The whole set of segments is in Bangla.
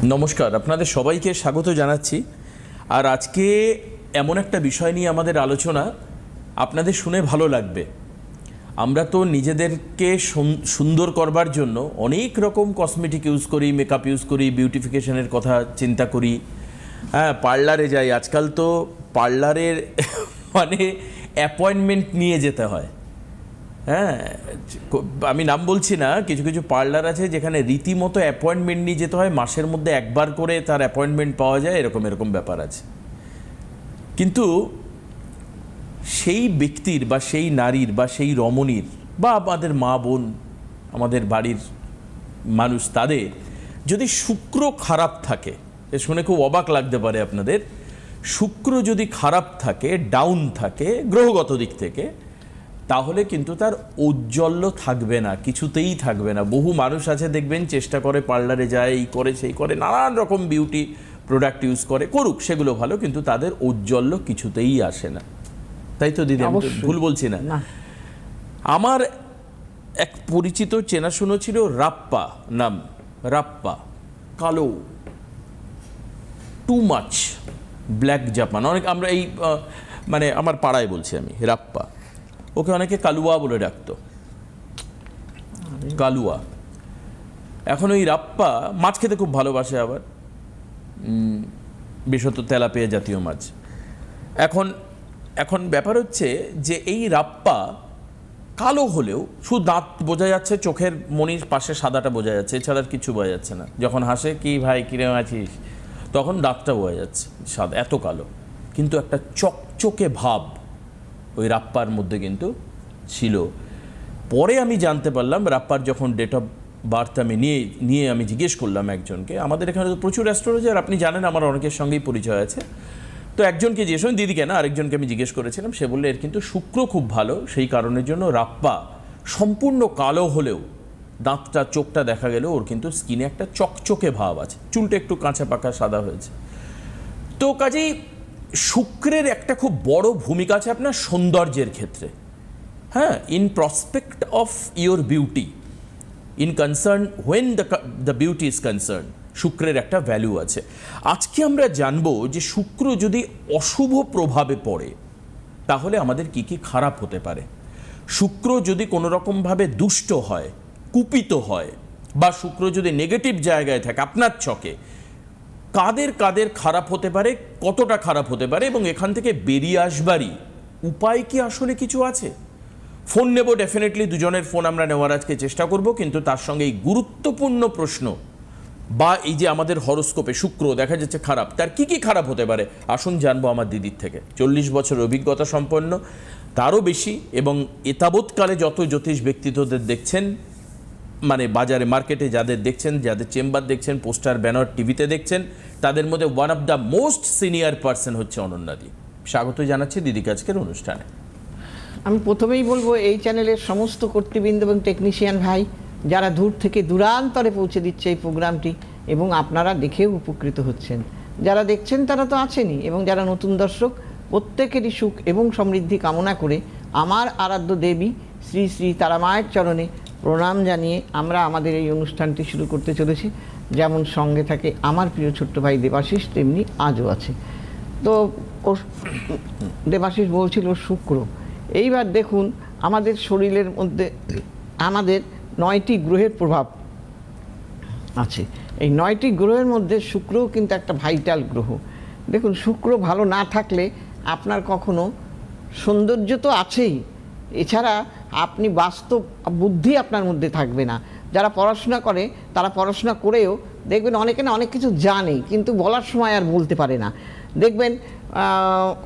নমস্কার, আপনাদের সবাইকে স্বাগত জানাচ্ছি। আর আজকে এমন একটা বিষয় নিয়ে আমাদের আলোচনা, আপনাদের শুনে ভালো লাগবে। আমরা তো নিজেদেরকে সুন্দর করবার জন্য অনেক রকম কসমেটিক ইউজ করি, মেকআপ ইউজ করি, বিউটিফিকেশনের কথা চিন্তা করি, হ্যাঁ, পার্লারে যাই। আজকাল তো পার্লারের মানে অ্যাপয়েন্টমেন্ট নিয়ে যেতে হয়। হ্যাঁ, আমি নাম বলছি না, কিছু কিছু পার্লার আছে যেখানে রীতিমতো অ্যাপয়েন্টমেন্ট নিয়ে যেতে হয়, মাসের মধ্যে একবার করে তার অ্যাপয়েন্টমেন্ট পাওয়া যায়, এরকম এরকম ব্যাপার আছে। কিন্তু সেই ব্যক্তির বা সেই নারীর বা সেই রমণীর বা আমাদের মা বোন, আমাদের বাড়ির মানুষ, তাদের যদি শুক্র খারাপ থাকে, শুনে খুব অবাক লাগতে পারে আপনাদের, শুক্র যদি খারাপ থাকে, ডাউন থাকে গ্রহগত দিক থেকে, তাহলে কিন্তু তার ঔজ্জ্বল্য থাকবে না, কিছুতেই থাকবে না। বহু মানুষ আছে দেখবেন, চেষ্টা করে, পার্লারে যায়, এই করে সেই করে, নানান রকম বিউটি প্রোডাক্ট ইউজ করে, করুক, সেগুলো ভালো, কিন্তু তাদের ঔজ্জ্বল্য কিছুতেই আসে না। তাই তো দিদি, আমি তো ভুল বলছি না? আমার এক পরিচিত চেনাশুনো ছিল, রাপ্পা নাম, রাপ্পা, কালো, টু মাচ ব্ল্যাক জাপান, অনেক আমরা এই মানে আমার পাড়ায় বলছি আমি, রাপ্পা। ওকে অনেকে কালুয়া বলে ডাকতো, কালুয়া। এখন ওই রাপ্পা মাছ খেতে খুব ভালোবাসে, আবার বিশেষত তেলাপিয়া জাতীয় মাছ। এখন ব্যাপার হচ্ছে যে এই রাপ্পা কালো হলেও শুধু দাঁত বোঝা যাচ্ছে, চোখের মনির পাশে সাদাটা বোঝা যাচ্ছে, এছাড়া আর কিছু বোঝা যাচ্ছে না। যখন হাসে, কি ভাই কিরম আছিস, তখন দাঁতটা বোঝা যাচ্ছে সাদা, এত কালো। কিন্তু একটা চকচকে ভাব ওই রাপ্পার মধ্যে কিন্তু ছিল। পরে আমি জানতে পারলাম, রাপ্পার যখন ডেট অফ বার্থ আমি নিয়ে আমি জিজ্ঞেস করলাম একজনকে, আমাদের এখানে তো প্রচুর অ্যাস্ট্রোলজার, আপনি জানেন, আমার অনেকের সঙ্গেই পরিচয় আছে। তো একজনকে জিজ্ঞেস করেন, দিদি কেন, আরেকজনকে আমি জিজ্ঞেস করেছিলাম, সে বললে এর কিন্তু শুক্র খুব ভালো, সেই কারণের জন্য রাপ্পা সম্পূর্ণ কালো হলেও দাঁতটা, চোখটা দেখা গেলেও ওর কিন্তু স্কিনে একটা চকচকে ভাব আছে, চুলটা একটু কাঁচা পাকা সাদা হয়েছে। তো কাজেই শুক্রের একটা খুব বড় ভূমিকা আছে আপনার সৌন্দর্যের ক্ষেত্রে। হ্যাঁ, in prospect of your beauty, in concern when the beauty is concern, শুক্রের একটা ভ্যালু আছে। আজকে আমরা জানবো যে শুক্র যদি অশুভ প্রভাবে পড়ে তাহলে আমাদের কি কি খারাপ হতে পারে। শুক্র যদি কোনো রকমভাবে দুষ্ট হয়, কুপিত হয়, বা শুক্র যদি নেগেটিভ জায়গায় থাকে আপনার ছকে, কাদের কাদের খারাপ হতে পারে, কতটা খারাপ হতে পারে, এবং এখান থেকে বেরিয়ে আসবারই উপায় কি আসলে কিছু আছে? ফোন নেব, ডেফিনেটলি দুজনের ফোন আমরা নেওয়ার আজকে চেষ্টা করব, কিন্তু তার সঙ্গে এই গুরুত্বপূর্ণ প্রশ্ন, বা এই যে আমাদের হরোস্কোপে শুক্র দেখা যাচ্ছে খারাপ, তার কি কি খারাপ হতে পারে, আসুন জানবো আমার দিদির থেকে। 40 বছর অভিজ্ঞতা সম্পন্ন, তারও বেশি, এবং এতাবৎকালে যত জ্যোতিষ ব্যক্তিত্বদের দেখছেন, মানে বাজারে মার্কেটে যাদের দেখছেন, যাদের চেম্বার দেখছেন, পোস্টার ব্যানার টিভিতে দেখছেন, তাদের মধ্যে one of the most senior person হচ্ছে অনন্যাদি। স্বাগত জানাচ্ছি দিদিকে আজকের অনুষ্ঠানে। আমি প্রথমেই বলবো, এই চ্যানেলের সমস্ত কর্তৃবৃন্দ এবং টেকনিশিয়ান ভাই যারা দূর থেকে দূরান্তরে পৌঁছে দিচ্ছে এই প্রোগ্রামটি, এবং আপনারা দেখেও উপকৃত হচ্ছেন, যারা দেখছেন তারা তো আছেনই, এবং যারা নতুন দর্শক, প্রত্যেকেরই সুখ এবং সমৃদ্ধি কামনা করে আমার আরাধ্য দেবী শ্রী শ্রী তারামায়ের চরণে প্রণাম জানিয়ে আমরা আমাদের এই অনুষ্ঠানটি শুরু করতে চলেছি। যেমন সঙ্গে থাকে আমার প্রিয় ছোট্ট ভাই দেবাশিস, তেমনি আজও আছে। তো ও দেবাশিস বলছিল শুক্র। এইবার দেখুন, আমাদের শরীরের মধ্যে আমাদের 9টি গ্রহের প্রভাব আছে। এই 9টি গ্রহের মধ্যে শুক্রও কিন্তু একটা ভাইটাল গ্রহ। দেখুন, শুক্র ভালো না থাকলে আপনার কখনো সৌন্দর্য তো আছেই, এছাড়া আপনি বাস্তব বুদ্ধি আপনার মধ্যে থাকবে না। যারা পড়াশোনা করে তারা পড়াশোনা করেও দেখবেন অনেকে না অনেক কিছু জানে, কিন্তু বলার সময় আর বলতে পারে না। দেখবেন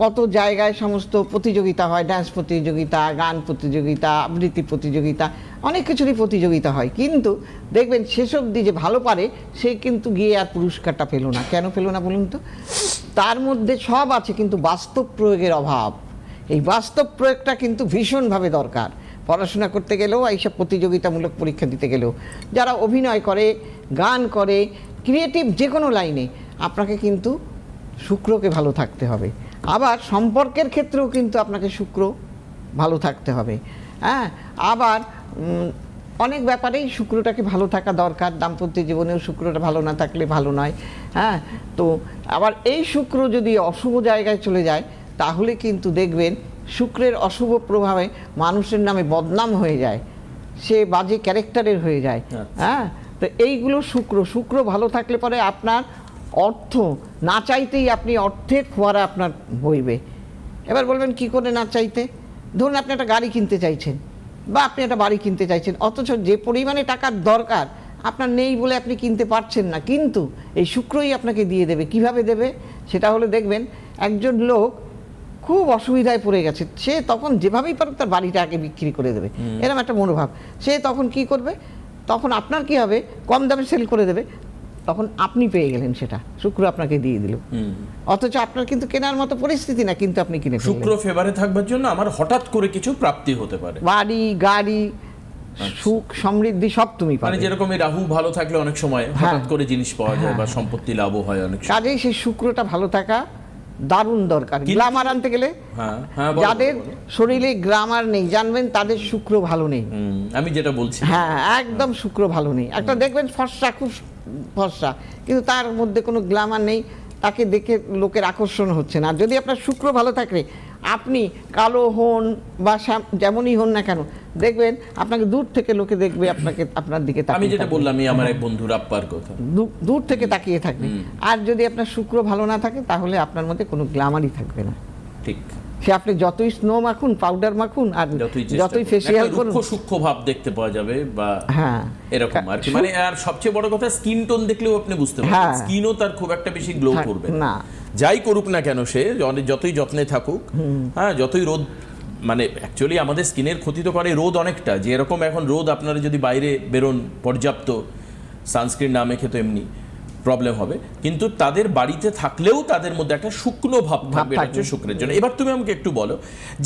কত জায়গায় সমস্ত প্রতিযোগিতা হয়, ডান্স প্রতিযোগিতা, গান প্রতিযোগিতা, আবৃত্তি প্রতিযোগিতা, অনেক কিছুরই প্রতিযোগিতা হয়, কিন্তু দেখবেন সেসব দিয়ে যে ভালো পারে সে কিন্তু গিয়ে আর পুরস্কারটা পেল না। কেন পেল না বলুন তো? তার মধ্যে সব আছে, কিন্তু বাস্তব প্রয়োগের অভাব। এই বাস্তব প্রয়োগটা কিন্তু ভীষণভাবে দরকার, পড়াশোনা করতে গেলেও, এইসব প্রতিযোগিতামূলক পরীক্ষা দিতে গেলেও। যারা অভিনয় করে, গান করে, ক্রিয়েটিভ যে কোনো লাইনে, আপনাকে কিন্তু শুক্রকে ভালো থাকতে হবে। আবার সম্পর্কের ক্ষেত্রেও কিন্তু আপনাকে শুক্র ভালো থাকতে হবে। হ্যাঁ, আবার অনেক ব্যাপারেই শুক্রটাকে ভালো থাকা দরকার, দাম্পত্য জীবনেও শুক্রটা ভালো না থাকলে ভালো নয়। হ্যাঁ, তো আবার এই শুক্র যদি অশুভ জায়গায় চলে যায় তাহলে কিন্তু দেখবেন শুক্রের অশুভ প্রভাবে মানুষের নামে বদনাম হয়ে যায়, সে বাজে ক্যারেক্টারের হয়ে যায়। হ্যাঁ, তো এইগুলো শুক্র ভালো থাকলে পরে আপনার অর্থ না চাইতেই আপনি অর্থের ফোয়ারা আপনার বইবে। এবার বলবেন কি করে না চাইতে? ধরুন আপনি একটা গাড়ি কিনতে চাইছেন বা আপনি একটা বাড়ি কিনতে চাইছেন, অথচ যে পরিমাণে টাকার দরকার আপনার নেই বলে আপনি কিনতে পারছেন না, কিন্তু এই শুক্রই আপনাকে দিয়ে দেবে। কিভাবে দেবে? সেটা হলে দেখবেন একজন লোক খুব অসুবিধায় পড়ে গেছে, সে তখন যেভাবেই পারুক তার বাড়িটা আগে বিক্রি করে দেবে, এরকম একটা মনোভাব। সে তখন কি করবে? তখন আপনার কি হবে? কম দামে সেল করে দেবে, তখন আপনি পেয়ে গেলেন, সেটা শুক্র আপনাকে দিয়ে দিল। অথচ আপনার কিন্তু কেনার মতো পরিস্থিতি না, কিন্তু আপনি কিনে ফেললেন। শুক্র ফেভারে থাকবার জন্য আমার হঠাৎ করে কিছু প্রাপ্তি হতে পারে, বাড়ি গাড়ি সুখ সমৃদ্ধি সব তুমি মানে পাবে। যেরকম এই রাহু ভালো থাকলে অনেক সময় হঠাৎ করে জিনিস পাওয়া যায় বা সম্পত্তি লাভও হয় অনেক সময়। কাজেই সেই শুক্রটা ভালো থাকা দারুণ দরকার। গ্ল্যামার আনতে গেলে হ্যাঁ হ্যাঁ, বলো, যাদের বলো। শরীরে গ্ল্যামার নেই জানবেন তাদের শুক্র ভালো নেই। আমি যেটা বলছি, হ্যাঁ, একদম শুক্র ভালো নেই। একটা দেখবেন ফর্সা, খুব ফর্সা, কিন্তু তার মধ্যে কোনো গ্ল্যামার নেই, তাকে দেখে লোকের আকর্ষণ হচ্ছে না। আর যদি আপনার শুক্র ভালো থাকে, আপনি কালো হন বা যেমনই হন না কেন, দেখবেন আপনাকে দূর থেকে লোকে দেখবে, আপনাকে আপনার দিকে আমি তাকিয়ে যেটা থাকবে। বললাম এই আমার এক বন্ধু রাপ্পার কথা, দূর থেকে তাকিয়ে থাকবে। আর যদি আপনার শুক্র ভালো না থাকে তাহলে আপনার মধ্যে কোনো গ্ল্যামারই থাকবে না। ঠিক, সে আপনি যতই স্নো মাখুন, পাউডার মাখুন, আর যতই চেষ্টা ফেসিয়াল করুন, করুন, একটা সূক্ষ্ম ভাব দেখতে পাওয়া যাবে বা হ্যাঁ এরকম আর কি। মানে আর সবচেয়ে বড় কথা স্কিন টোন দেখলেও আপনি বুঝতে পারবেন হ্যাঁ। স্কিনও তার খুব একটা বেশি গ্লো করবে না। যাই করুক না কেন সে, যতই যত্নে থাকুক, হ্যাঁ, যতই রোদ, মানে অ্যাকচুয়ালি আমাদের স্কিনের ক্ষতি তো করে রোদ অনেকটা। যে এরকম এখন রোদ, আপনারা যদি বাইরে বেরোন পর্যাপ্ত সানস্ক্রিন না মেখে তো এমনি প্রবলেম হবে, কিন্তু তাদের বাড়িতে থাকলেও তাদের মধ্যে একটা শুকনো ভাব থাকবে, এটা হচ্ছে শুক্রের জন্য। এবার তুমি আমাকে একটু বলো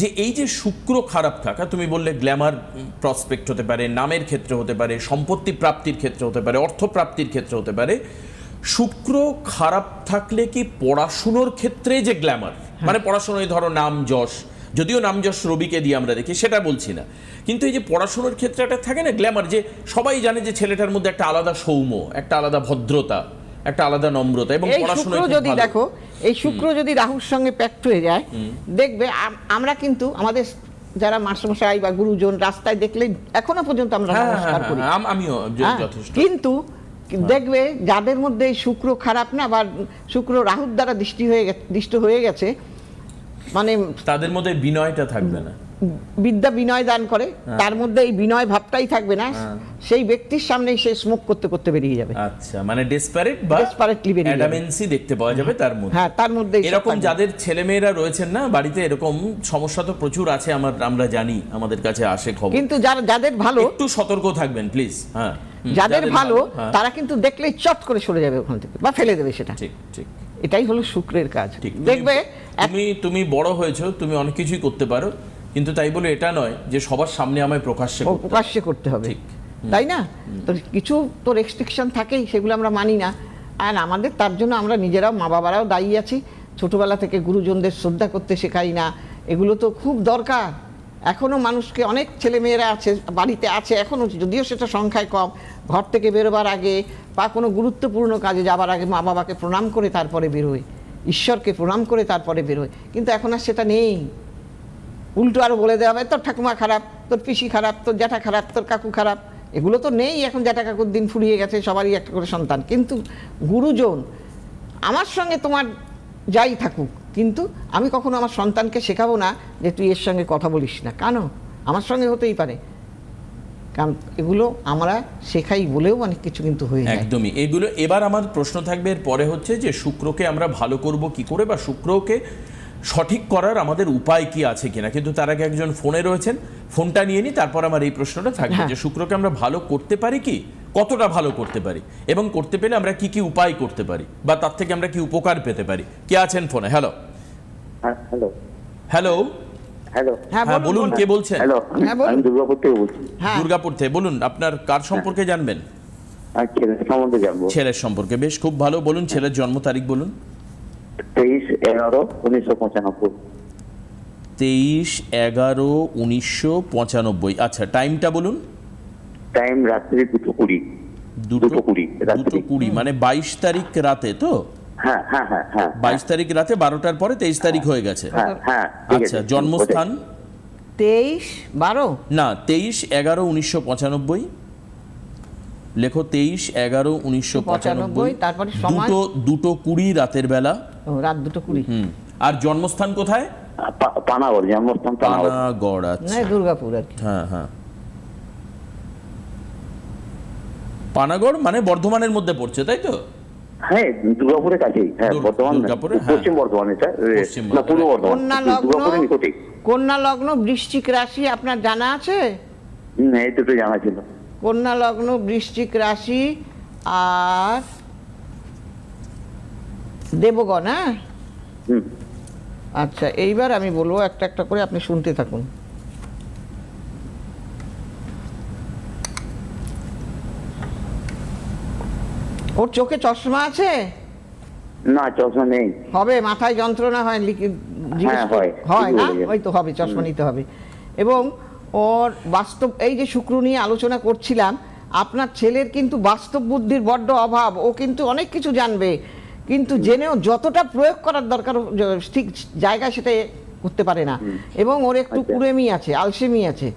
যে এই যে শুক্র খারাপ থাকা, তুমি বললে গ্ল্যামার প্রসপেক্ট হতে পারে, নামের ক্ষেত্রে হতে পারে, সম্পত্তি প্রাপ্তির ক্ষেত্রে হতে পারে, অর্থ প্রাপ্তির ক্ষেত্রে হতে পারে, শুক্র খারাপ থাকলে কি পড়াশুনোর ক্ষেত্রে যে গ্ল্যামার, মানে পড়াশোনায় ধরো নাম যশ, যদিও নাম যশ রবিকে দিয়ে আমরা দেখি, সেটা বলছি না, কিন্তু এই যে পড়াশোনার ক্ষেত্রে একটা থাকে না গ্ল্যামার, যে সবাই জানে যে ছেলেটার মধ্যে একটা আলাদা সৌম্য, একটা আলাদা ভদ্রতা, একটা আলাদা নম্রতা, এবং এই শুক্র যদি দেখো, এই শুক্র যদি রাহুর সঙ্গে প্যাক্ট হয়ে যায়, দেখবে আমরা কিন্তু আমাদের যারা মাস্টারমশাই বা গুরুজন রাস্তায় দেখলে এখনো পর্যন্ত আমরা নমস্কার করি, আমিও হ্যাঁ, যথেষ্ট। কিন্তু দেখবে যাদের মধ্যে এই শুক্র খারাপ না, বা শুক্র রাহুর দ্বারা দৃষ্ট হয়ে গেছে, মানে তাদের মধ্যে বিনয়টা থাকবে না, বিদ্যা বিনয় দান করে, তার মধ্যে এই বিনয় ভাবটাই থাকবে না, সেই ব্যক্তির সামনে সে স্মোক করতে করতে বেরিয়ে যাবে। আচ্ছা, মানে ডেসপারেট বা Desperately বেরিয়ে যাবে। অ্যাডামেন্সি দেখতে পাওয়া যাবে তার মধ্যে। হ্যাঁ, তার মধ্যে এরকম যাদের ছেলেমেয়েরা রয়েছেন না বাড়িতে, এরকম সমস্যা তো প্রচুর আছে, আমরা জানি, আমাদের কাছে আসে খবর। কিন্তু যাদের ভালো, একটু সতর্ক থাকবেন প্লিজ। হ্যাঁ, যাদের ভালো হ্যাঁ, তারা কিন্তু দেখলেই চট করে সরে যাবে ওখান থেকে বা ফেলে দেবে সেটা। ঠিক ঠিক এটাই হলো শুক্রের কাজ। ঠিক। দেখবে তুমি বড় হয়েছো, তুমি অনেক কিছুই করতে পারো, কিন্তু তাই বলে এটা নয় যে সবার সামনে আমায় প্রকাশ্যে করতে হবে, ঠিক। তাই না? তো কিছু তো রেস্ট্রিকশন থাকেই, সেগুলো আমরা মানি না। আর আমাদের তার জন্য আমরা নিজেরাও, মা বাবারাও দায়ী আছি। ছোটবেলা থেকে গুরুজনদের শ্রদ্ধা করতে শেখাই না, এগুলো তো খুব দরকার। এখনো মানুষকে, অনেক ছেলেমেয়েরা আছে বাড়িতে আছে এখনো, যদিও সেটা সংখ্যায় কম, ঘর থেকে বেরোবার আগে বা কোনো গুরুত্বপূর্ণ কাজে যাবার আগে মা বাবাকে প্রণাম করে তারপরে বেরোয়, ঈশ্বরকে প্রণাম করে তারপরে বেরোয়। কিন্তু এখন আর সেটা নেই, উল্টো আরো বলে দেওয়া হবে তোর ঠাকুমা খারাপ, তোর পিসি খারাপ, তোর জ্যাঠা খারাপ, তোর কাকু খারাপ। এগুলো তো নেই এখন, জ্যাঠা কাকুর দিন ফুরিয়ে গেছে, সবারই একটা করে সন্তান। কিন্তু গুরুজন, আমার সঙ্গে তোমার যাই থাকুক, কিন্তু আমি কখনো আমার সন্তানকে শেখাবো না যে তুই এর সঙ্গে কথা বলিস না, কেন? আমার সঙ্গে হতেই পারে, কারণ এগুলো আমরা শেখাই বলেও অনেক কিছু কিন্তু হয়ে যায়। একদমই। এগুলো এবার আমার প্রশ্ন থাকবে এর পরে হচ্ছে যে শুক্রকে আমরা ভালো করব কি করে, বা শুক্রকে সঠিক করার আমাদের উপায় কি আছে কিনা। কিন্তু তার আগে একজন ফোনে রয়েছেন, ফোনটা নিয়ে নি, তারপর আমার এই প্রশ্নটা থাকবে যে শুক্রকে আমরা ভালো করতে পারি কি, কতটা ভালো করতে পারি, এবং করতে পেলে আমরা কি কি উপায় করতে পারি, বা তার থেকে আমরা কি উপকার পেতে পারি। কে আছেন ফোনে? হ্যালো হ্যালো হ্যালো হ্যালো হ্যাঁ, হ্যাঁ বলুন, কে বলছেন? হ্যালো, হ্যাঁ, বলুন। আমি দুর্গাপুর থেকে বলছি। হ্যাঁ, দুর্গাপুর থেকে বলুন, আপনার কার সম্পর্কে জানবেন? আর ছেলের সম্বন্ধে জানবো। ছেলের সম্পর্কে, বেশ, খুব ভালো। বলুন ছেলের জন্ম তারিখ বলুন। 23/11/1995। 23/11/1995। আচ্ছা, টাইমটা বলুন। টাইম রাত্রি 2:20। দুটো 2:20 রাত্রি। 2:20 মানে 22 তারিখ রাতে তো? হ্যাঁ হ্যাঁ হ্যাঁ হ্যাঁ 22 তারিখ রাতে 12টার পরে 23 তারিখ হয়ে গেছে। হ্যাঁ হ্যাঁ ঠিক আচ্ছা, আছে। জন্মস্থান? 23/12। না, 23/11/1995। লেখো 23/11/1995। তারপরে সময়? 2:20 রাতের বেলা। ও, রাত 2:20। আর জন্মস্থান কোথায়? পানাগড়, জন্মস্থান পানাগড়। পানাগড়। না, আচ্ছা, দুর্গাপুর আর কি। হ্যাঁ হ্যাঁ। পানাগড় মানে বর্ধমানের মধ্যে পড়ছে, তাই তো? হ্যাঁ, দুর্গাপুরের কাছেই। হ্যাঁ, বর্ধমান না, দুর্গাপুরে, হ্যাঁ। পশ্চিম বর্ধমানে স্যার। পশ্চিম না, পূর্ব বর্ধমান। কন্যা লগ্ন, দুর্গাপুরের নিকটেই। কন্যা লগ্ন, বৃশ্চিক রাশি আপনার জানা আছে? এই দুটো জানা ছিল। কন্যা লগ্ন, বৃশ্চিক রাশি আর দেবগণ। হ্যাঁ, হুম। আচ্ছা, এইবার আমি বলবো একটা একটা করে, আপনি শুনতে থাকুন। ওর চোখে চশমা আছে? না, চশমা নেই। হবে, মাথায় যন্ত্রণা হয়, জিজ্ঞেস হ্যাঁ, করুন। হয়। হয় না? ঠিকই বলেছেন। ওই তো হবে, চশমা নিতে হবে। এবং ওর বাস্তব, এই যে শুক্র নিয়ে আলোচনা করছিলাম, আপনার ছেলের কিন্তু বাস্তব বুদ্ধির বড্ড অভাব। ও কিন্তু অনেক কিছু জানবে, কিন্তু জেনেও যতটা প্রয়োগ করার দরকার ঠিক জায়গায় সেটা করতে পারে না। এবং ওর একটু আচ্ছা। কুড়েমি আছে, আলসেমি আছে।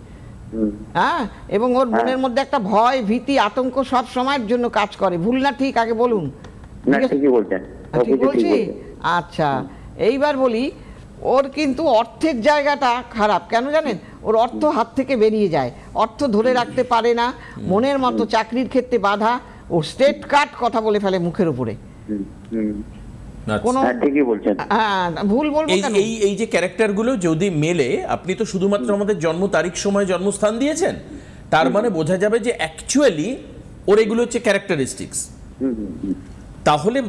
হুম। হ্যাঁ, এবং ওর মনের মধ্যে একটা ভয়, ভীতি, আতঙ্ক সব সময়ের জন্য কাজ করে। ভুল না ঠিক আগে বলুন। না, ঠিক আছে? ঠিকই বলছেন। ঠিক সবকিছু বলছি? বলছেন। আচ্ছা, এইবার বলি, ওর কিন্তু অর্থের জায়গাটা খারাপ। কেন জানেন? ওর অর্থ হাত থেকে বেরিয়ে যায়, অর্থ ধরে রাখতে পারে না, মনের মতো চাকরির ক্ষেত্রে বাধা, ও স্টেট কাট কথা বলে ফেলে মুখের উপরে। হুম, হুম। আচ্ছা। কোনো হ্যাঁ, ঠিকই বলছেন। হ্যাঁ, ভুল বলবো এই কেন? এই এই যে ক্যারেক্টারগুলো যদি মেলে, আপনি তো শুধুমাত্র আমাদের জন্ম তারিখ, সময়, জন্মস্থান দিয়েছেন, তার মানে বোঝা যাবে যে অ্যাকচুয়ালি ওর এগুলো হচ্ছে ক্যারেক্টারিস্টিক্স। হুম, হুম, হুম। তাহলে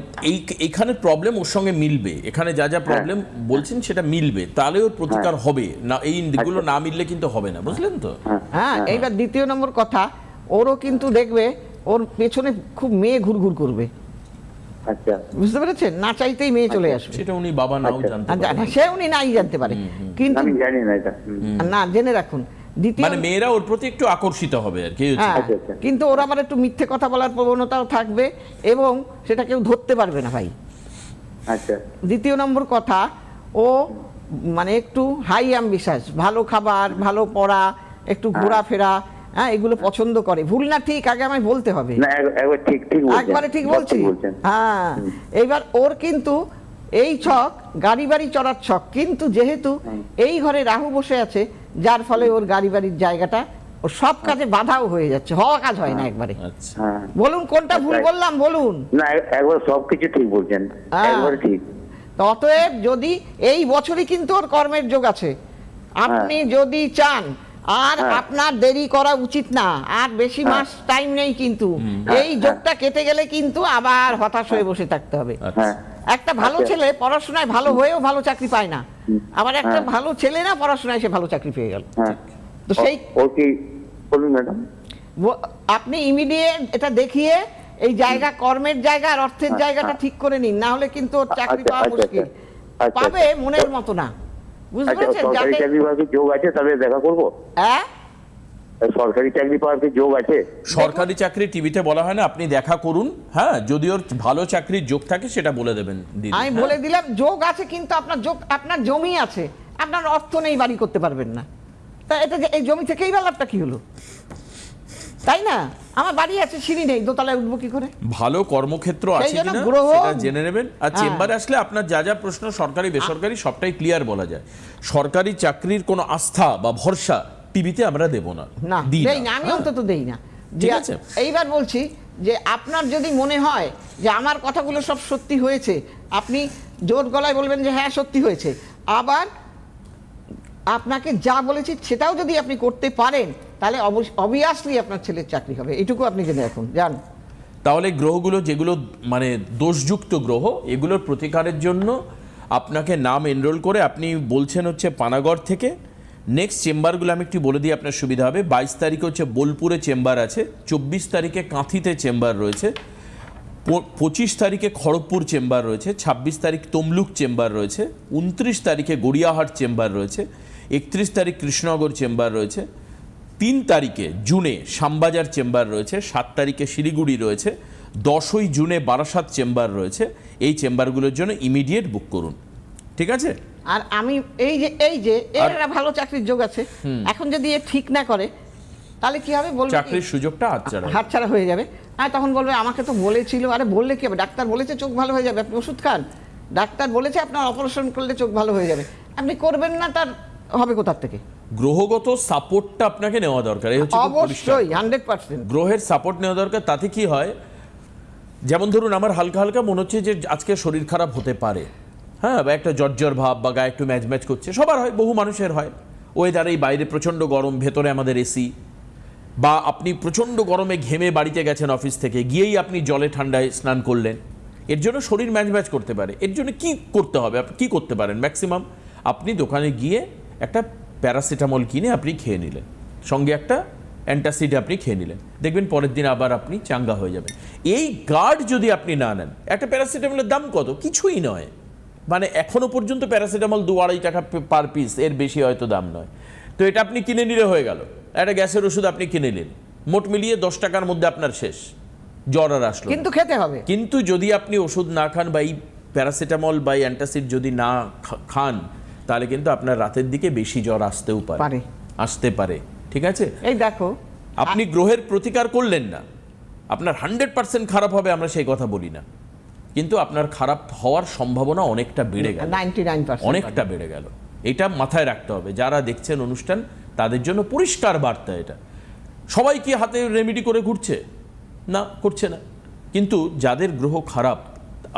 এইখানে প্রবলেম ওর সঙ্গে মিলবে, এখানে যা যা প্রবলেম বলছেন সেটা মিলবে, তাহলে ওর প্রতিকার হবে না। এইগুলো না মিললে কিন্তু হবে না, বুঝলেন তো? হ্যাঁ, এইবার দ্বিতীয় নম্বর কথা, ওরও কিন্তু দেখবে ওর পেছনে খুব মেয়ে ঘুরঘুর করবে। আচ্ছা। বুঝতে পেরেছেন? না চাইতেই মেয়ে চলে আসবে। সেটা উনি বাবা নাও আচ্ছা। জানতে আর পারেন। সে উনি নাই জানতে পারে, কিন্তু আমি জানি না এটা। হুম। না, জেনে রাখুন। দ্বিতীয়, মানে মেয়েরা ওর প্রতি একটু আকর্ষিত হবে আর কি। হ্যাঁ, আচ্ছা, আচ্ছা। কিন্তু ওর আবার একটু মিথ্যে কথা বলার প্রবণতাও থাকবে, এবং সেটা কেউ ধরতে পারবে না ভাই। আচ্ছা। দ্বিতীয় নম্বর কথা, ও মানে একটু হাই অ্যাম্বিশাস, ভালো খাবার, ভালো পড়া, একটু ঘোরাফেরা, হ্যাঁ, এগুলো পছন্দ করে। ভুল না ঠিক আগে আমায় বলতে হবে। না, একবার ঠিক ঠিক বলছেন। একবারে ঠিক সব বলছি। বলছেন। হ্যাঁ, এইবার ওর কিন্তু এই ছক, গাড়ি বাড়ি চড়ার ছক, কিন্তু যেহেতু এই ঘরে রাহু বসে আছে, যার ফলে ওর গাড়ি বাড়ির জায়গাটা ওর সব কাজে বাধাও হয়ে যাচ্ছে, হওয়া কাজ হয় না একবারে। আচ্ছা, হ্যাঁ। বলুন কোনটা ভুল আচ্ছা। বললাম, বলুন। না, একবার সবকিছু ঠিক বলছেন। হ্যাঁ। একবার ঠিক। তো অতএব যদি এই বছরই কিন্তু ওর কর্মের যোগ আছে, আপনি যদি চান, আর হ্যাঁ। আপনার দেরি করা উচিত না, আর বেশি মাস টাইম নেই কিন্তু। এই যোগটা কেটে গেলে কিন্তু আবার হতাশ হয়ে বসে থাকতে হবে। আচ্ছা। হ্যাঁ। একটা ভালো আচ্ছা। ছেলে পড়াশোনায় ভালো হয়েও ভালো চাকরি পায় না, আবার একটা হ্যাঁ। ভালো ছেলে না পড়াশোনায় সে ভালো চাকরি পেয়ে গেল। হ্যাঁ। তো সেই ও কি বলুন ম্যাডাম? আপনি ইমিডিয়েট এটা দেখিয়ে এই জায়গা, কর্মের জায়গা আর অর্থের হ্যাঁ, জায়গাটা হ্যাঁ। ঠিক করে নিন, না হলে কিন্তু ওর চাকরি আচ্ছা, পাওয়া আচ্ছা, মুশকিল। আচ্ছা। পাবে মনের মতো না, বুঝতে আচ্ছা, পেরেছেন? সরকারি যাতে চাকরি পাওয়ার কি যোগ আছে? তাহলে দেখা করবো। হ্যাঁ, সরকারি চাকরি পাওয়ার কি যোগ আছে? সরকারি চাকরি টিভিতে বলা হয় না, আপনি দেখা করুন। হ্যাঁ, যদি ওর ভালো চাকরির যোগ থাকে সেটা বলে দেবেন দিদি। আমি বলে দিলাম যোগ আছে, কিন্তু আপনার যোগ, আপনার জমি আছে, আপনার অর্থ নেই, বাড়ি করতে পারবেন না। তা এটা যে এই জমি থেকেই বা লাভটা কি হলো? তাই না? আমার বাড়ি আছে, সিঁড়ি নেই, দোতলায় উঠবো কি করে? ভালো কর্মক্ষেত্র সেই আছে জন্য কিনা গ্রহ, সেটা জেনে নেবেন। আর হ্যাঁ। চেম্বারে আসলে আপনার যা যা প্রশ্ন, সরকারি বেসরকারি সবটাই ক্লিয়ার বলা যায়। সরকারি চাকরির কোনো আস্থা বা ভরসা টিভিতে আমরা দেব না, না দিই দেই না, আমি হ্যাঁ। অন্তত দেই না। ঠিক যে আছে। এইবার বলছি যে আপনার যদি মনে হয় যে আমার কথাগুলো সব সত্যি হয়েছে, আপনি জোর গলায় বলবেন যে হ্যাঁ সত্যি হয়েছে। আবার আপনাকে যা বলেছি সেটাও যদি আপনি করতে পারেন, তাহলে অবভিয়াসলি আপনার ছেলের চাকরি হবে। এটুকু আপনি জেনে রাখুন, যান। তাহলে গ্রহগুলো যেগুলো মানে দোষযুক্ত গ্রহ, এগুলোর প্রতিকারের জন্য আপনাকে নাম এনরোল করে, আপনি বলছেন হচ্ছে পানাগড় থেকে। নেক্সট চেম্বারগুলো আমি একটু বলে দিই, আপনার সুবিধা হবে। 22 তারিখে হচ্ছে বোলপুরে চেম্বার আছে, 24 তারিখে কাঁথিতে চেম্বার রয়েছে, 25 তারিখে খড়গপুর চেম্বার রয়েছে, 26 তারিখ তমলুক চেম্বার রয়েছে, 29 তারিখে গড়িয়াহাট চেম্বার রয়েছে, 31 তারিখ কৃষ্ণনগর চেম্বার রয়েছে, 3 তারিখে জুনে শ্যামবাজার চেম্বার রয়েছে, 7 তারিখে শিলিগুড়ি রয়েছে, 10ই জুনে বারাসাত চেম্বার রয়েছে। এই চেম্বারগুলোর জন্য ইমিডিয়েট বুক করুন, ঠিক আছে? আর আমি এই যে এরা ভালো চাকরির যোগ আছে, এখন যদি এ ঠিক না করে তাহলে কি হবে বলবে? চাকরির সুযোগটা হাতছাড়া হয়ে যাবে। আর তখন বলবে আমাকে তো বলেছিল। আরে বললে কি হবে? ডাক্তার বলেছে চোখ ভালো হয়ে যাবে, আপনি ওষুধ খান। ডাক্তার বলেছে আপনার অপারেশন করলে চোখ ভালো হয়ে যাবে, আপনি করবেন না, তার হবে কোথার থেকে? গ্রহগত সাপোর্টটা আপনাকে নেওয়া দরকার, এই হচ্ছে খুব পরিষ্কার। অবশ্যই 100%। গ্রহের সাপোর্ট নেওয়া দরকার। তাতে কি হয়, যেমন ধরুন আমার হালকা হালকা মনে হচ্ছে যে আজকে শরীর খারাপ হতে পারে, হ্যাঁ, বা একটা জ্বর ভাব বা গায়ে একটু ম্যাচ ম্যাচ করছে, সবার হয়, বহু মানুষের হয়। ওয়েদারেই বাইরে প্রচণ্ড গরম, ভেতরে আমাদের এসি, বা আপনি প্রচণ্ড গরমে ঘেমে বাড়িতে গেছেন অফিস থেকে, গিয়েই আপনি জলে ঠান্ডায় স্নান করলেন, এর জন্য শরীর ম্যাচ ম্যাচ করতে পারে। এর জন্য কি করতে হবে, আপনি কী করতে পারেন? ম্যাক্সিমাম আপনি দোকানে গিয়ে একটা প্যারাসিটামল কিনে আপনি খেয়ে নিলেন, সঙ্গে একটা অ্যান্টাসিড আপনি খেয়ে নিলেন, দেখবেন পরের দিন আবার আপনি চাঙ্গা হয়ে যাবেন। এই গার্ড যদি আপনি না নেন, একটা প্যারাসিটামলের দাম কত? কিছুই নয়, মানে এখনো পর্যন্ত প্যারাসিটামল 2-2.5 টাকা পার পিস, এর বেশি হয়তো দাম নয়। তো এটা আপনি কিনে নিলে হয়ে গেল। একটা গ্যাসের ওষুধ আপনি কিনে নিলেন, মোট মিলিয়ে 10 টাকার মধ্যে আপনার শেষ, জ্বর আর আসলো। কিন্তু খেতে হবে। কিন্তু যদি আপনি ওষুধ না খান বা এই প্যারাসিটামল বা অ্যান্টাসিড যদি না খান, তাহলে কিন্তু আপনার রাতের দিকে বেশি জ্বর আসতেও আসতে পারে, ঠিক আছে? এই দেখো, আপনি গ্রহের প্রতিকার করলেন না, আপনার 100% খারাপ হবে, আমরা সেই কথা বলি না, কিন্তু আপনার খারাপ হওয়ার সম্ভাবনা অনেকটা বেড়ে গেল, 99% অনেকটা বেড়ে গেল। এটা মাথায় রাখতে হবে। যারা দেখছেন অনুষ্ঠান তাদের জন্য পরিষ্কার বার্তা এটা। সবাই কি হাতে রেমেডি করে ঘুরছে? না, করছে না। কিন্তু যাদের গ্রহ খারাপ,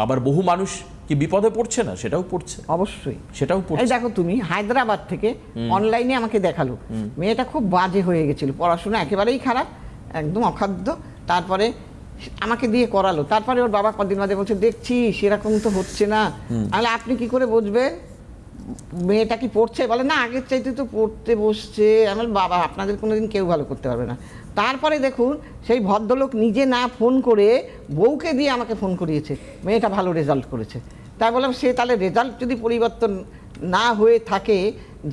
আবার বহু মানুষ কি বিপদে পড়ছে না? সেটাও পড়ছে, অবশ্যই সেটাও এই পড়ছে। দেখো, তুমি হায়দ্রাবাদ থেকে অনলাইনে আমাকে দেখালো, মেয়েটা খুব বাজে হয়ে গেছিল, পড়াশোনা একেবারেই খারাপ, একদম অখাদ্য। তারপরে আমাকে দিয়ে করালো, তারপরে ওর বাবা কদিন বাদে বলছে দেখছি সেরকম তো হচ্ছে না। তাহলে আপনি কি করে বুঝবেন মেয়েটা কি পড়ছে? বলে না, আগের চাইতে তো পড়তে বসছে। আমার বাবা, আপনাদের কোনোদিন কেউ ভালো করতে পারবে না। তারপরে দেখুন, সেই ভদ্রলোক নিজে না ফোন করে বউকে দিয়ে আমাকে ফোন করিয়েছে, মেয়েটা ভালো রেজাল্ট করেছে। তাই বললাম, সে তাহলে রেজাল্ট যদি পরিবর্তন না হয়ে থাকে,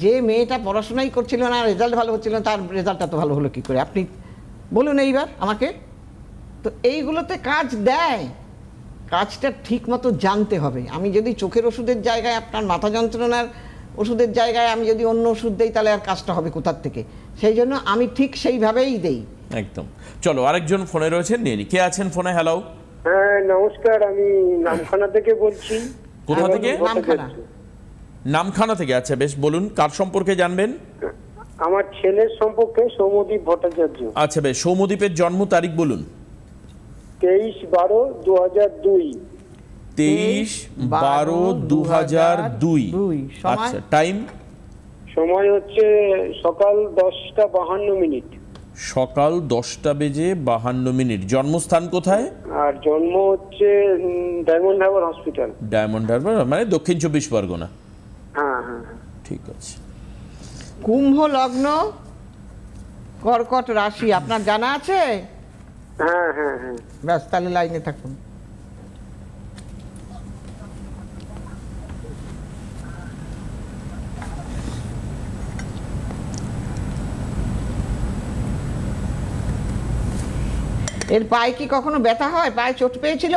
যে মেয়েটা পড়াশোনাই করছিল না, রেজাল্ট ভালো হচ্ছিল না, তার রেজাল্টটা তো ভালো হলো কী করে? আপনি বলুন এইবার আমাকে। তো এইগুলোতে কাজ দেয়, কাজটা ঠিক মতো জানতে হবে। আমি যদি চোখের ওষুধের জায়গায়, আপনার মাথা যন্ত্রণার ওষুধের জায়গায় আমি যদি অন্য ওষুধ দেই, তাহলে আর কাজটা হবে কোথার থেকে? সেই জন্য আমি ঠিক সেইভাবেই দেই। একদম। চলো, আরেকজন ফোনে রয়েছেন, নিয়ে নি। কে আছেন ফোনে? হ্যালো, হ্যাঁ নমস্কার, আমি নামখানা থেকে বলছি। কোথা থেকে? নামখানা। নামখানা থেকে। আচ্ছা, বেশ, বলুন কার সম্পর্কে জানবেন? আমার ছেলের সম্পর্কে, সৌম্যদীপ ভট্টাচার্য। আচ্ছা বেশ, সৌম্যদীপের জন্ম তারিখ বলুন। 23/12/2002। 23/12/2002। আচ্ছা, টাইম? সময় হচ্ছে সকাল 10:52। সকাল 10:52। জন্মস্থান কোথায়? আর জন্ম হচ্ছে diamond Harbour hospital. Diamond Harbour মানে দক্ষিণ 24 পরগনা। হ্যাঁ হ্যাঁ, ঠিক আছে। কুম্ভ লগ্ন, কর্কট রাশি, আপনার জানা আছে? হ্যাঁ হ্যাঁ হ্যাঁ। ব্যাস, তাহলে লাইনে থাকুন। এর পায়ে কি কখনো ব্যথা হয়? পায়ে চোট পেয়েছিল?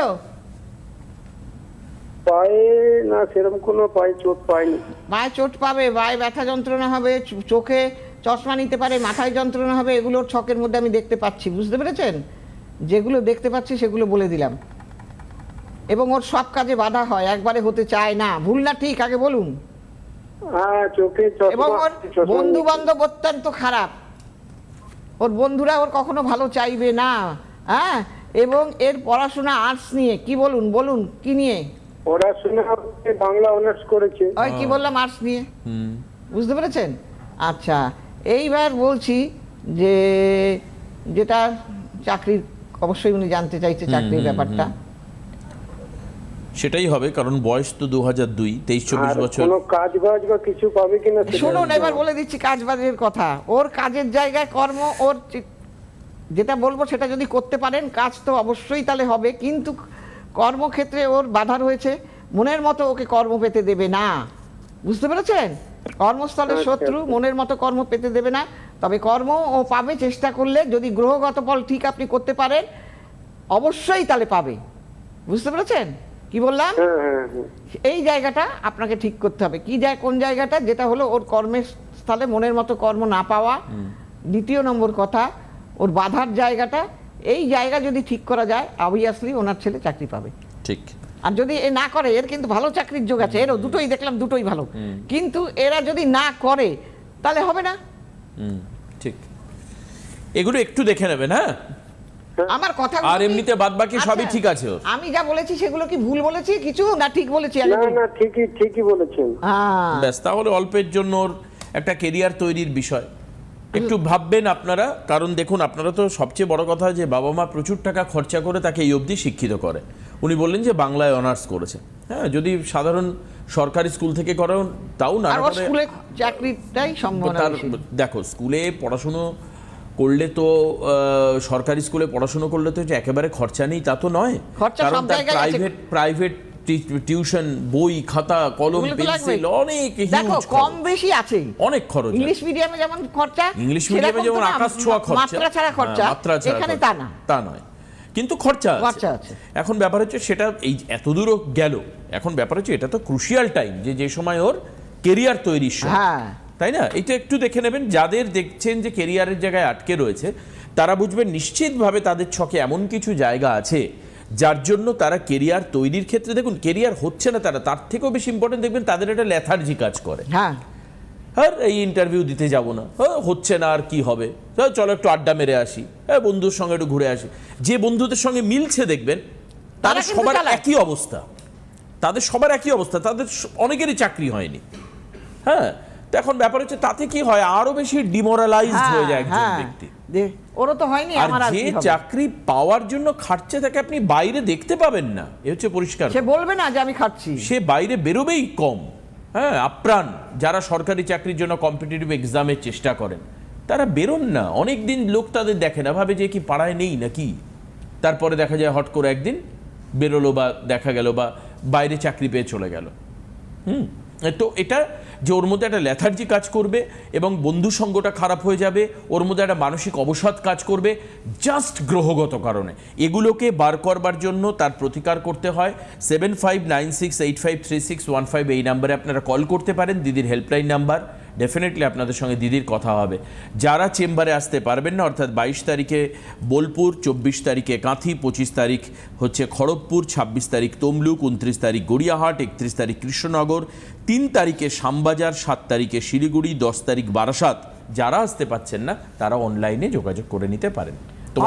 পায়ে না, সেরকম কোনো পায়ে চোট পাইনি। পায়ে চোট পাবে, পায়ে ব্যথা যন্ত্রণা হবে, চোখে চশমা নিতে পারে, মাথায় যন্ত্রণা হবে, এগুলোর ছকের মধ্যে আমি দেখতে পাচ্ছি, বুঝতে পেরেছেন? যেগুলো দেখতে পাচ্ছি সেগুলো বলে দিলাম। এবং ওর সব কাজে বাধা হয়, একবারে হতে চায় না। ভুল না ঠিক আগে বলুন। হ্যাঁ, চোখে এবং ওর চশমা বন্ধু বান্ধব অত্যন্ত খারাপ, ওর বন্ধুরা ওর কখনো ভালো চাইবে না। হ্যাঁ, এবং এর পড়াশোনা আর্টস নিয়ে। কি বলুন, বলুন কি নিয়ে? পড়াশোনা বাংলা অনার্স করেছে। ওই কি বললাম, আর্টস নিয়ে, বুঝতে পেরেছেন? আচ্ছা, এইবার বলছি যে যেটা চাকরির, অবশ্যই উনি জানতে চাইছে চাকরির ব্যাপারটা। সেটাই হবে, কারণ বয়স তো 2002, 23-24 বছর। কোনো কাজ বাজ বা কিছু পাবে কিনা শুনুন, এবার বলে দিচ্ছি কাজ বাজের কথা। ওর কাজের জায়গায় কর্ম, ওর যেটা বলবো সেটা যদি করতে পারেন, কাজ তো অবশ্যই তাহলে হবে। কিন্তু কর্মক্ষেত্রে ওর বাধা রয়েছে, মনের মতো ওকে কর্ম পেতে দেবে না, বুঝতে পেরেছেন? কর্মস্থলের শত্রু মনের মতো কর্ম পেতে দেবে না। তবে কর্ম ও পাবে চেষ্টা করলে, যদি গ্রহগত ফল ঠিক আপনি করতে পারেন অবশ্যই তাহলে পাবে। বুঝতে পেরেছেন কি বললাম? হ্যাঁ হ্যাঁ হ্যাঁ এই জায়গাটা আপনাকে ঠিক করতে হবে। কি যায় কোন জায়গাটা? যেটা হলো ওর কর্মের স্থলে মনের মতো কর্ম না পাওয়া, দ্বিতীয় নম্বর কথা ওর বাধার জায়গাটা, এই জায়গা যদি ঠিক করা যায় অবভিয়াসলি ওনার ছেলে চাকরি পাবে। ঠিক। আর যদি এ না করে, এর কিন্তু ভালো চাকরির যোগ আছে, এরও দুটোই দেখলাম, দুটোই ভালো, কিন্তু এরা যদি না করে তাহলে হবে না। ঠিক, এগুলো একটু দেখে নেবেন। হ্যাঁ, আমার কথা আর এমনিতে বাদবাকি সবই ঠিক আছে ওর। আমি যা বলেছি সেগুলো কি ভুল বলেছি কিছু, না ঠিক বলেছি? না না ঠিকই বলেছেন। হ্যাঁ, ব্যাস, তাহলে অল্পের জন্য ওর একটা কেরিয়ার তৈরির বিষয় একটু ভাববেন আপনারা। কারণ দেখুন, আপনারা তো সবচেয়ে বড় কথা যে বাবা মা প্রচুর টাকা খরচা করে তাকে এই অবধি শিক্ষিত করে। উনি বললেন যে বাংলায় অনার্স করেছে। হ্যাঁ, যদি সাধারণ সরকারি স্কুল থেকে করেন তাও না, আর ওর স্কুলে চাকরিটাই সম্ভাবনা বেশি। দেখো, স্কুলে পড়াশুনো করলে তো সরকারি স্কুলে পড়াশুনো করলে তো যে একেবারে খরচা নেই তা তো নয়। খরচা কারণ সব তার জায়গায় আছে। প্রাইভেট টিউশন, বই, খাতা, কলম, এগুলো তো লাগবেই। পেন্সিল, অনেক দেখো কম বেশি আছে, অনেক খরচ। ইংলিশ মিডিয়ামে যেমন খরচা, ইংলিশ মিডিয়ামে যেমন আকাশ ছোঁয়া খরচা, মাত্রা ছাড়া খরচা, মাত্রা ছাড়া এখানে খরচা। তা না, তা নয়, কিন্তু খরচা খরচা আছে। এখন ব্যাপার হচ্ছে সেটা এই এত দূরও গেল, এখন ব্যাপার হচ্ছে এটা তো ক্রুশিয়াল টাইম, যে সময় ওর কেরিয়ার তৈরির সময়, হ্যাঁ, তাই না? এটা একটু দেখে নেবেন। যাদের দেখছেন যে কেরিয়ারের জায়গায় আটকে রয়েছে, তারা বুঝবেন নিশ্চিতভাবে তাদের ছকে এমন কিছু জায়গা আছে যার জন্য তারা কেরিয়ার তৈরির ক্ষেত্রে, দেখুন কেরিয়ার হচ্ছে না, তার থেকেও বেশি ইম্পর্টেন্ট দেখবেন তাদের একটা লেথার্জি কাজ করে। হ্যাঁ, আর এই ইন্টারভিউ দিতে যাব না, হচ্ছে না, আর কি হবে, চলো একটু আড্ডা মেরে আসি, বন্ধুর সঙ্গে একটু ঘুরে আসি। যে বন্ধুদের সঙ্গে মিলছে দেখবেন তারা তাদের কিন্তু সবার চালাক। একই অবস্থা, তাদের অনেকেরই চাকরি হয়নি। হ্যাঁ, তো এখন ব্যাপার হচ্ছে তাতে কি হয়, আরো বেশি ডিমোরালাইজড হয়ে যায় একজন ব্যক্তি। ওরও তো হয়নি, আর আমার আর যে কি হবে? চাকরি পাওয়ার জন্য খাটছে তাকে আপনি বাইরে দেখতে পাবেন না, এ হচ্ছে পরিষ্কার। সে বলবে না যে আমি খাচ্ছি, সে বাইরে বেরোবেই কম। হ্যাঁ, আপ্রাণ যারা সরকারি চাকরির জন্য কম্পিটিটিভ এক্সামের চেষ্টা করেন তারা বেরোন না, অনেক দিন লোক তাদের দেখে না, ভাবে যে কি পাড়ায় নেই নাকি। তারপরে দেখা যায় হট করে একদিন বেরোলো, বা দেখা গেল বা বাইরে চাকরি পেয়ে চলে গেল। তো এটা যে ওর মধ্যে একটা লেথার্জি কাজ করবে এবং বন্ধু সঙ্গটা খারাপ হয়ে যাবে, ওর মধ্যে একটা মানসিক অবসাদ কাজ করবে জাস্ট গ্রহগত কারণে। এগুলোকে বার করবার জন্য তার প্রতিকার করতে হয়। 7596853615 এই নাম্বারে আপনারা কল করতে পারেন, দিদির হেল্পলাইন নাম্বার। ডেফিনেটলি আপনাদের সঙ্গে দিদির কথা হবে। যারা চেম্বারে আসতে পারবেন না, অর্থাৎ 22 তারিখে বোলপুর, 24 তারিখে কাঁথি, 25 তারিখ হচ্ছে খড়গপুর, 26 তারিখ তমলুক, 29 তারিখ গড়িয়াহাট, 31 তারিখ কৃষ্ণনগর, 3 তারিখে শ্যামবাজার, 7 তারিখে শিলিগুড়ি, 10 তারিখ বারাসাত। যারা আসতে পাচ্ছেন না তারা অনলাইনে যোগাযোগ করে নিতে পারেন।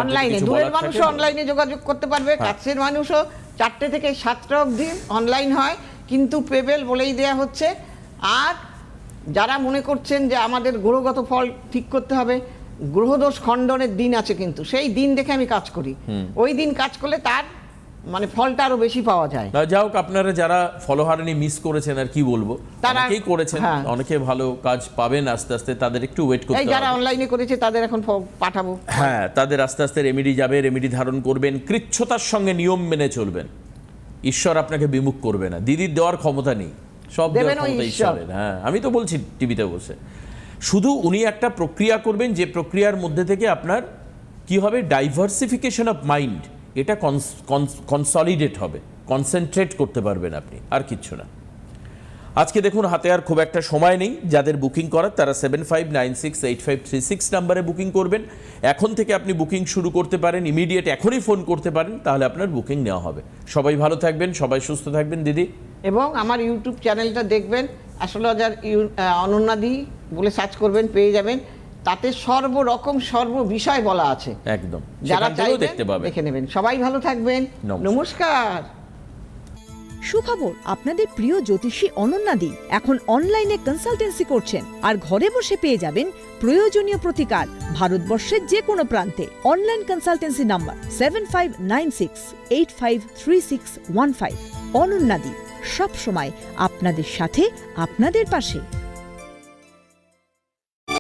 অনলাইনে দূরের মানুষও অনলাইনে যোগাযোগ করতে পারবে, কাছের মানুষও 4টে থেকে 7টা অবধি অনলাইন হয়, কিন্তু পেবেল বলেই দেয়া হচ্ছে। আর যারা মনে করছেন যে আমাদের গ্রহগত ফল ঠিক করতে হবে, গ্রহদোষ খণ্ডনের দিন আছে, কিন্তু সেই দিন দেখে আমি কাজ করি, ওই দিন কাজ করলে তার মানে ফলটা আরো বেশি পাওয়া যায়। যাই হোক, আপনারা যারা ফলোহারানি মিস করেছেন আর কি বলবো, অনেকেই করেছেন, অনেকে ভালো কাজ পাবেন আস্তে আস্তে, তাদের একটু ওয়েট করতে হবে। যারা অনলাইনে করেছে তাদের এখন পাঠাবো। হ্যাঁ, তাদের আস্তে আস্তে রেমেডি যাবে, রেমেডি ধারণ করবেন, কৃচ্ছতার সঙ্গে নিয়ম মেনে চলবেন। ঈশ্বর আপনাকে বিমুখ করবে না, দিদির দেওয়ার ক্ষমতা নেই, সব দেওয়ার ক্ষমতা ঈশ্বরের। হ্যাঁ, আমি তো বলছি টিভিতে বসে, শুধু উনি একটা প্রক্রিয়া করবেন, যে প্রক্রিয়ার মধ্যে থেকে আপনার কি হবে, ডাইভার্সিফিকেশন অফ মাইন্ড, এটা কনসলিডেট হবে, কনসেন্ট্রেট করতে পারবেন আপনি, আর কিচ্ছু না। আজকে দেখুন হাতে আর খুব একটা সময় নেই, যাদের বুকিং করার তারা 75968536 নাম্বারে বুকিং করবেন। এখন থেকে আপনি বুকিং শুরু করতে পারেন, ইমিডিয়েট এখনই ফোন করতে পারেন, তাহলে আপনার বুকিং নেওয়া হবে। সবাই ভালো থাকবেন, সবাই সুস্থ থাকবেন দিদি। এবং আমার ইউটিউব চ্যানেলটা দেখবেন, অ্যাস্ট্রোলজার অনন্যাদি বলে সার্চ করবেন, পেয়ে যাবেন। তাতে সর্বরকম সর্ববিষয় বলা আছে, একদম, যারা চাইবেন দেখতে পাবেন, দেখে নেবেন। সবাই ভালো থাকবেন, নমস্কার। সুখবর, আপনাদের প্রিয় জ্যোতিষী অনন্যাদি এখন অনলাইনে কনসালটেন্সি করছেন, আর ঘরে বসে পেয়ে যাবেন প্রয়োজনীয় প্রতিকার ভারতবর্ষের যে কোনো প্রান্তে। Online consultancy number 7596853615। অনন্যাদি সব সময় আপনাদের সাথে, আপনাদের পাশে।